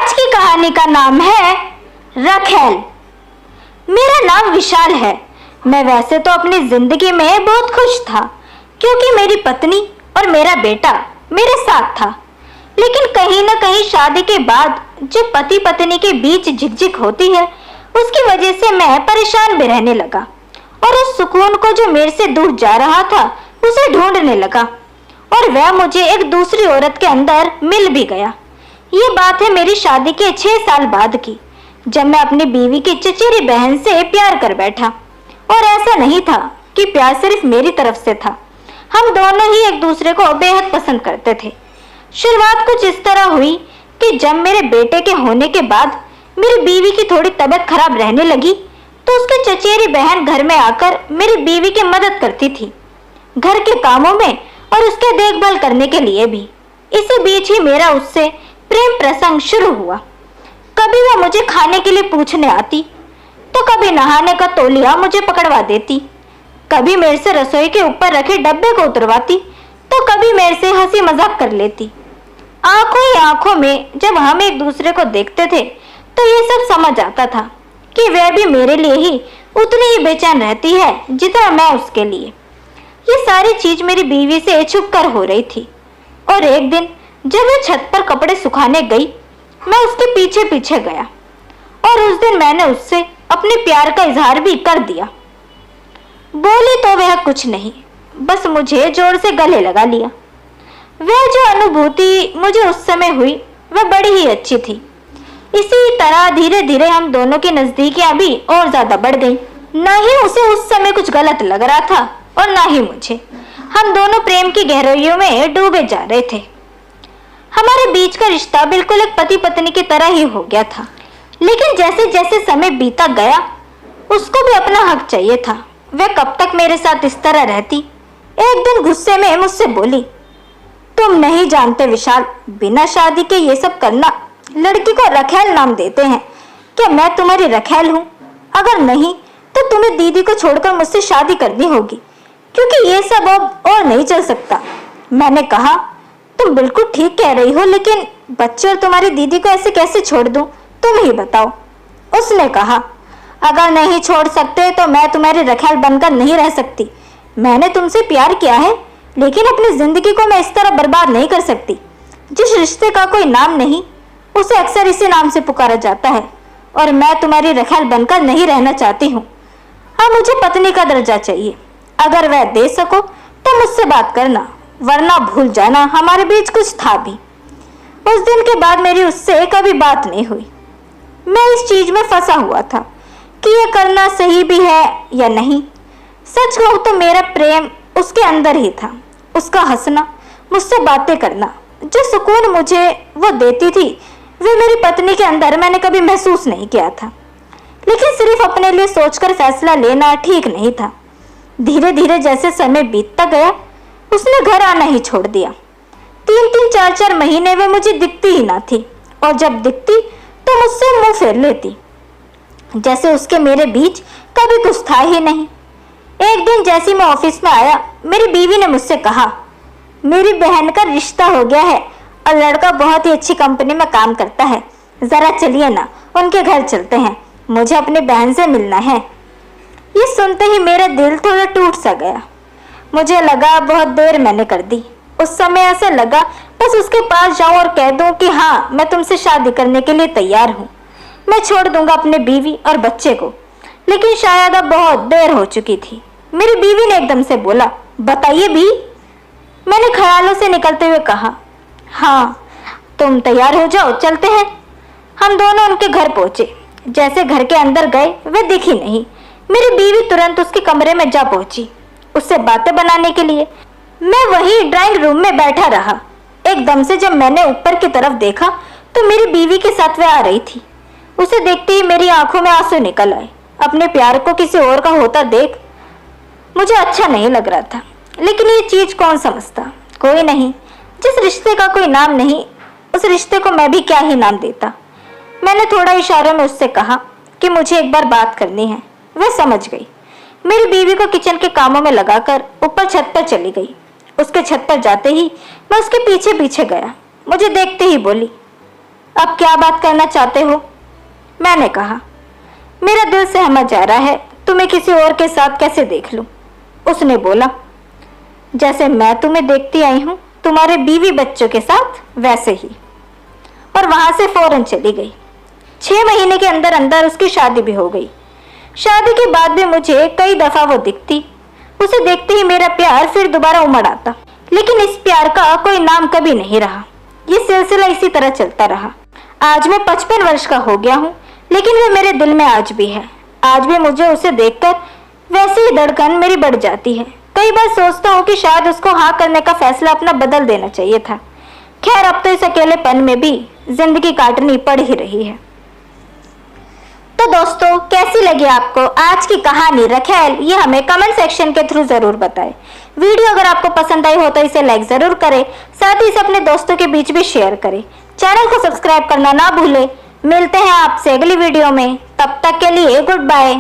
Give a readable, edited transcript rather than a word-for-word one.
आज की कहानी का नाम है रखेल। मेरा नाम विशाल है। मैं वैसे तो अपनी जिंदगी में बहुत खुश था क्योंकि मेरी पत्नी और मेरा बेटा मेरे साथ था। लेकिन कहीं ना कहीं शादी के बाद जो पति पत्नी के बीच झिकझिक होती है उसकी वजह से मैं परेशान भी रहने लगा और उस सुकून को जो मेरे से दूर जा रहा था उसे ढूंढने लगा और वह मुझे एक दूसरी औरत के अंदर मिल भी गया। ये बात है मेरी शादी के 6 साल बाद की, जब मैं अपनी बीवी की चचेरी बहन से प्यार कर बैठा। और ऐसा नहीं था कि प्यार सिर्फ मेरी तरफ से था, हम दोनों ही एक दूसरे को बेहद पसंद करते थे। शुरुआत कुछ इस तरह हुई कि जब मेरे बेटे के होने के बाद मेरी बीवी की थोड़ी तबीयत खराब रहने लगी तो उसकी चचेरी बहन घर में आकर मेरी बीवी की मदद करती थी, घर के कामों में और उसके देखभाल करने के लिए भी। इसी बीच ही मेरा उससे प्रेम प्रसंग शुरू हुआ। कभी वह मुझे खाने के लिए पूछने आती तो कभी नहाने का तौलिया मुझे पकड़वा देती, कभी मेरे से रसोई के ऊपर रखे डब्बे को उतरवाती तो कभी मेरे से हंसी मजाक कर लेती। आंखों ही आंखों में जब हम एक दूसरे को देखते थे तो ये सब समझ आता था कि वह भी मेरे लिए ही उतनी ही बेचैन रहती है जितना मैं उसके लिए। ये सारी चीज मेरी बीवी से छुप कर हो रही थी और एक दिन जब वह छत पर कपड़े सुखाने गई मैं उसके पीछे पीछे गया और उस दिन मैंने उससे अपने प्यार का इजहार भी कर दिया। बोली तो वह कुछ नहीं, बस मुझे जोर से गले लगा लिया। वह जो अनुभूति मुझे उस समय हुई वह बड़ी ही अच्छी थी। इसी तरह धीरे धीरे हम दोनों की नजदीकियां भी और ज्यादा बढ़ गई। न ही उसे उस समय कुछ गलत लग रहा था और ना ही मुझे। हम दोनों प्रेम की गहराइयों में डूबे जा रहे थे। हमारे बीच का रिश्ता बिल्कुल एक पति पत्नी की तरह ही हो गया था। लेकिन जैसे जैसे समय बीता गया उसको भी अपना हक चाहिए था। वह कब तक मेरे साथ इस तरह रहती। एक दिन गुस्से में मुझसे बोली, तुम नहीं जानते विशाल, बिना शादी के ये सब करना। लड़की को रखेल नाम देते हैं। क्या मैं तुम्हारी रखेल हूँ? अगर नहीं तो तुम्हें दीदी को छोड़कर मुझसे शादी करनी होगी क्योंकि ये सब अब और नहीं चल सकता। मैंने कहा, तुम बिल्कुल ठीक कह रही हो, लेकिन बच्चे और तुम्हारी दीदी को ऐसे कैसे छोड़ दूं? तुम ही बताओ। उसने कहा, अगर नहीं छोड़ सकते तो मैं तुम्हारी रखेल बनकर नहीं रह सकती। मैंने तुमसे प्यार किया है लेकिन अपनी जिंदगी को मैं इस तरह बर्बाद नहीं कर सकती। जिस रिश्ते का कोई नाम नहीं उसे अक्सर इसी नाम से पुकारा जाता है और मैं तुम्हारी रखेल बनकर नहीं रहना चाहती हूँ। अब मुझे पत्नी का दर्जा चाहिए। अगर वह दे सको तो मुझसे बात करना, वरना भूल जाना हमारे बीच कुछ था भी। उस दिन के बाद मेरी उससे कभी बात नहीं हुई। मैं इस चीज में फंसा हुआ था कि यह करना सही भी है या नहीं। सच कहूं तो मेरा प्रेम उसके अंदर ही था। उसका हंसना, मुझसे बातें करना, जो सुकून मुझे वो देती थी वे मेरी पत्नी के अंदर मैंने कभी महसूस नहीं किया था। लेकिन सिर्फ अपने लिए सोचकर फैसला लेना ठीक नहीं था। धीरे धीरे जैसे समय बीतता गया उसने घर आना ही छोड़ दिया। 3-3, 4-4 महीने में मुझे दिखती ही ना थी और जब दिखती तो मुझसे मुंह फेर लेती, जैसे उसके मेरे बीच कभी कुछ था ही नहीं। एक दिन जैसे मैं ऑफिस में आया मेरी बीवी ने मुझसे कहा, मेरी बहन का रिश्ता हो गया है और लड़का बहुत ही अच्छी कंपनी में काम करता है। जरा चलिए ना, उनके घर चलते हैं, मुझे अपनी बहन से मिलना है। ये सुनते ही मेरा दिल थोड़ा टूट सा गया। मुझे लगा बहुत देर मैंने कर दी। उस समय ऐसा लगा बस उसके पास जाऊं और कह दूं कि हाँ, मैं तुमसे शादी करने के लिए तैयार हूँ। मैं छोड़ दूंगा अपने बीवी और बच्चे को। लेकिन शायद अब बहुत देर हो चुकी थी। मेरी बीवी ने एकदम से बोला, बताइए भी। मैंने ख्यालों से निकलते हुए कहा, हाँ, तुम तैयार हो जाओ, चलते हैं। हम दोनों उनके घर पहुंचे। जैसे घर के अंदर गए वे दिखी नहीं। मेरी बीवी तुरंत उसके कमरे में जा पहुंची उससे बातें बनाने के लिए। मैं वहीं ड्राइंग रूम में बैठा रहा। एकदम से जब मैंने ऊपर की तरफ देखा तो मेरी बीवी के साथ वह आ रही थी। उसे देखते ही मेरी आंखों में आंसू निकल आए। अपने प्यार को किसी और का होता देख मुझे अच्छा नहीं लग रहा था। लेकिन ये चीज कौन समझता? कोई नहीं। जिस रिश्ते का कोई नाम नहीं उस रिश्ते को मैं भी क्या ही नाम देता। मैंने थोड़ा इशारों में उससे कहा कि मुझे एक बार बात करनी है। वह समझ गई। मेरी बीवी को किचन के कामों में लगाकर ऊपर छत पर चली गई। उसके छत पर जाते ही मैं उसके पीछे पीछे गया। मुझे देखते ही बोली, अब क्या बात करना चाहते हो? मैंने कहा, मेरा दिल सहमा जा रहा है, तुम्हें किसी और के साथ कैसे देख लूं? उसने बोला, जैसे मैं तुम्हें देखती आई हूं तुम्हारे बीवी बच्चों के साथ, वैसे ही। और वहां से फौरन चली गई। 6 महीने के अंदर अंदर उसकी शादी भी हो गई। शादी के बाद भी मुझे कई दफा वो दिखती। उसे देखते ही मेरा प्यार फिर दोबारा उमड़ आता, लेकिन इस प्यार का कोई नाम कभी नहीं रहा। ये सिलसिला इसी तरह चलता रहा। आज मैं 55 वर्ष का हो गया हूँ, लेकिन वो मेरे दिल में आज भी है। आज भी मुझे उसे देखकर वैसे ही धड़कन मेरी बढ़ जाती है। कई बार सोचता हूँ कि शायद उसको हाँ करने का फैसला अपना बदल देना चाहिए था। खैर, अब तो इस अकेलेपन में भी जिंदगी काटनी पड़ ही रही है। तो दोस्तों, कैसी लगी आपको आज की कहानी रखेल? ये हमें कमेंट सेक्शन के थ्रू जरूर बताएं। वीडियो अगर आपको पसंद आई हो तो इसे लाइक जरूर करें, साथ ही इसे अपने दोस्तों के बीच भी शेयर करें। चैनल को सब्सक्राइब करना ना भूलें। मिलते हैं आपसे अगली वीडियो में, तब तक के लिए गुड बाय।